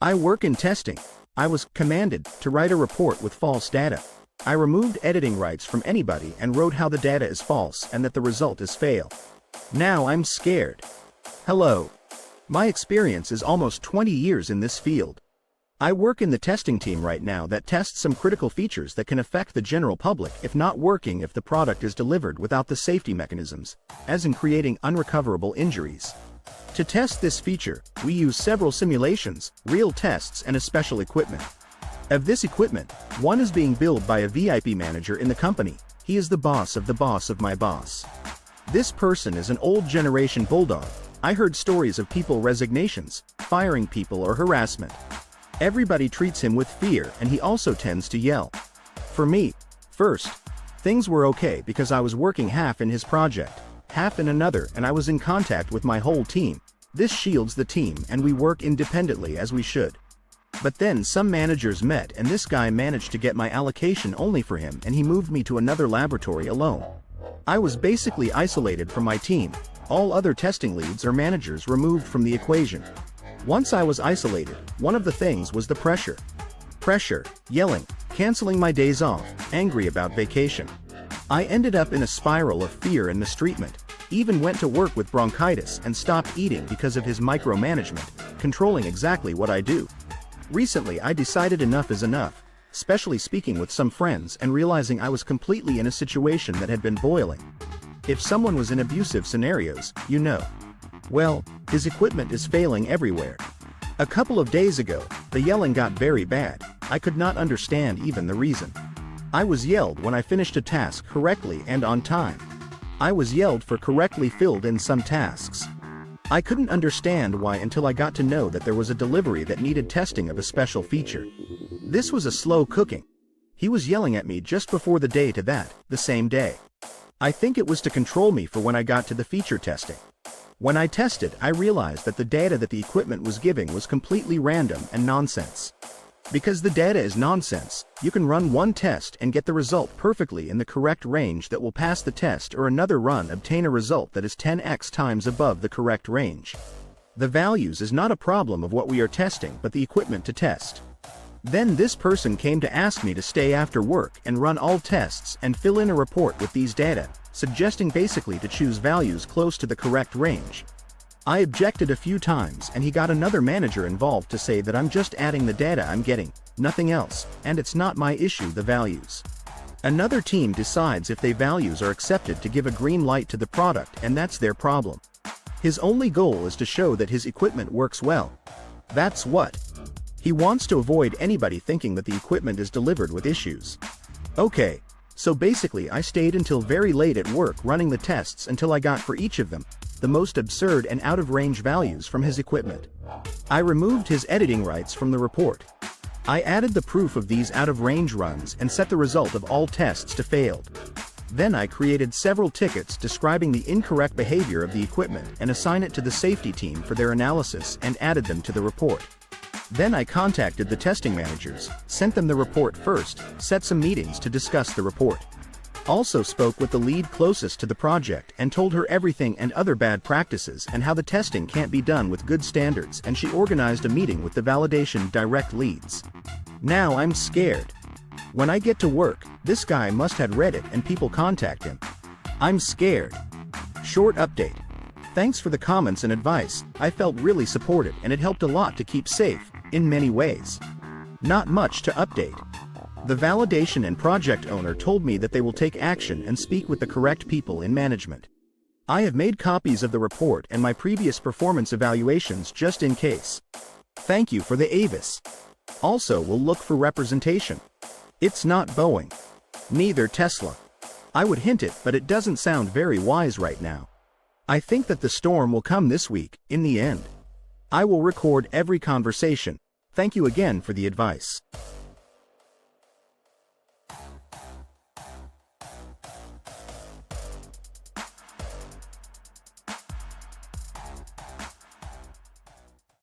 I work in testing. I was commanded to write a report with false data. I removed editing rights from anybody and wrote how the data is false and that the result is fail. Now I'm scared. Hello. My experience is almost 20 years in this field. I work in the testing team right now that tests some critical features that can affect the general public if not working if the product is delivered without the safety mechanisms, as in creating unrecoverable injuries. To test this feature, we use several simulations, real tests and a special equipment. Of this equipment, one is being billed by a VIP manager in the company. He is the boss of my boss. This person is an old generation bulldog. I heard stories of people resignations, firing people or harassment. Everybody treats him with fear and he also tends to yell. For me, first, things were okay because I was working half in his project, half in another and I was in contact with my whole team. This shields the team and we work independently as we should. But then some managers met and this guy managed to get my allocation only for him and he moved me to another laboratory alone. I was basically isolated from my team, all other testing leads or managers removed from the equation. Once I was isolated, one of the things was the pressure. Pressure, yelling, canceling my days off, angry about vacation. I ended up in a spiral of fear and mistreatment, even went to work with bronchitis and stopped eating because of his micromanagement, controlling exactly what I do. Recently I decided enough is enough, especially speaking with some friends and realizing I was completely in a situation that had been boiling. If someone was in abusive scenarios, you know. Well, his equipment is failing everywhere. A couple of days ago, the yelling got very bad. I could not understand even the reason. I was yelled when I finished a task correctly and on time. I was yelled for correctly filled in some tasks. I couldn't understand why until I got to know that there was a delivery that needed testing of a special feature. This was a slow cooking. He was yelling at me just before the day to that, the same day. I think it was to control me for when I got to the feature testing. When I tested, I realized that the data that the equipment was giving was completely random and nonsense. Because the data is nonsense, you can run one test and get the result perfectly in the correct range that will pass the test or another run obtain a result that is 10x times above the correct range. The values is not a problem of what we are testing but the equipment to test. Then this person came to ask me to stay after work and run all tests and fill in a report with these data, suggesting basically to choose values close to the correct range. I objected a few times and he got another manager involved to say that I'm just adding the data I'm getting, nothing else, and it's not my issue the values. Another team decides if they values are accepted to give a green light to the product and that's their problem. His only goal is to show that his equipment works well. That's what. He wants to avoid anybody thinking that the equipment is delivered with issues. Okay. So basically I stayed until very late at work running the tests until I got for each of them, the most absurd and out-of-range values from his equipment. I removed his editing rights from the report. I added the proof of these out-of-range runs and set the result of all tests to failed. Then I created several tickets describing the incorrect behavior of the equipment and assign it to the safety team for their analysis and added them to the report. Then I contacted the testing managers, sent them the report first, set some meetings to discuss the report. Also spoke with the lead closest to the project and told her everything and other bad practices and how the testing can't be done with good standards and she organized a meeting with the validation direct leads. Now I'm scared. When I get to work, this guy must have read it and people contact him. I'm scared. Short update. Thanks for the comments and advice. I felt really supported and it helped a lot to keep safe, in many ways. Not much to update. The validation and project owner told me that they will take action and speak with the correct people in management. I have made copies of the report and my previous performance evaluations just in case. Thank you for the avis. Also we'll look for representation. It's not Boeing. Neither Tesla. I would hint it but it doesn't sound very wise right now. I think that the storm will come this week, in the end. I will record every conversation. Thank you again for the advice.